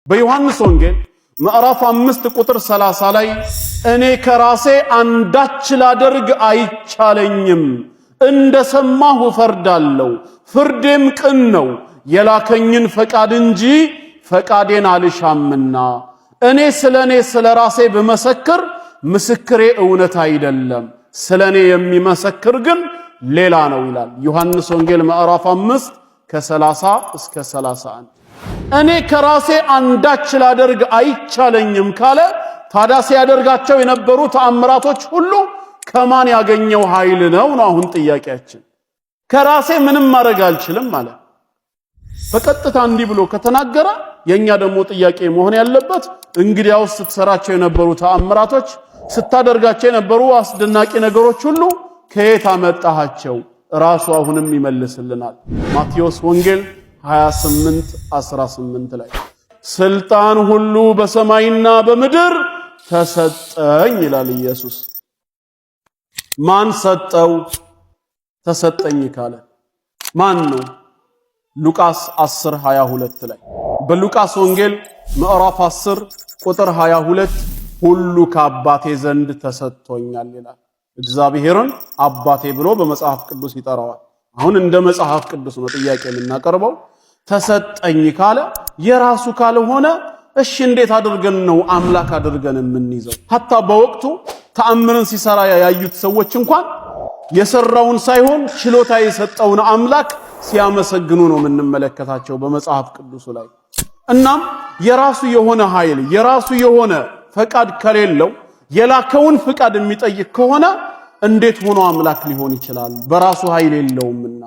በዮሐንስ ወንጌል ምዕራፍ 5 ቁጥር 30 ላይ እኔ ከራሴ አንዳች ላደርግ አይቻለኝም፣ እንደሰማሁ እፈርዳለሁ፣ ፍርዴም ቅን ነው፣ የላከኝን ፈቃድ እንጂ ፈቃዴን አልሻምና። እኔ ስለ ራሴ ብመሰክር ምስክሬ እውነት አይደለም፣ ስለኔ የሚመሰክር ግን ሌላ ነው ይላል ዮሐንስ ወንጌል ምዕራፍ 5 ከ30 እስከ 31። እኔ ከራሴ አንዳች ላደርግ አይቻለኝም ካለ ታዲያ ሲያደርጋቸው የነበሩ ተአምራቶች ሁሉ ከማን ያገኘው ኃይል ነው? አሁን ጥያቄያችን። ከራሴ ምንም ማድረግ አልችልም ማለት በቀጥታ እንዲህ ብሎ ከተናገረ የኛ ደግሞ ጥያቄ መሆን ያለበት እንግዲያውስ ስትሰራቸው የነበሩ ተአምራቶች ስታደርጋቸው የነበሩ አስደናቂ ነገሮች ሁሉ ከየት አመጣሃቸው? ራሱ አሁንም ይመልስልናል። ማቴዎስ ወንጌል 28:18 ላይ ስልጣን ሁሉ በሰማይና በምድር ተሰጠኝ ይላል ኢየሱስ። ማን ሰጠው? ተሰጠኝ ካለ ማን ነው? ሉቃስ 10:22 ላይ በሉቃስ ወንጌል ምዕራፍ 10 ቁጥር 22 ሁሉ ከአባቴ ዘንድ ተሰጥቶኛል ይላል። እግዚአብሔርን አባቴ ብሎ በመጽሐፍ ቅዱስ ይጠራዋል። አሁን እንደ መጽሐፍ ቅዱስ ነው ጥያቄ የምናቀርበው። ተሰጠኝ ካለ የራሱ ካልሆነ እሺ እንዴት አድርገን ነው አምላክ አድርገን የምንይዘው? ሐታ በወቅቱ ተአምርን ሲሰራ ያዩት ሰዎች እንኳን የሰራውን ሳይሆን ችሎታ የሰጠውን አምላክ ሲያመሰግኑ ነው የምንመለከታቸው በመጽሐፍ ቅዱስ ላይ። እናም የራሱ የሆነ ኃይል የራሱ የሆነ ፈቃድ ከሌለው የላከውን ፈቃድ የሚጠይቅ ከሆነ እንዴት ሆኖ አምላክ ሊሆን ይችላል? በራሱ ኃይል የለውምና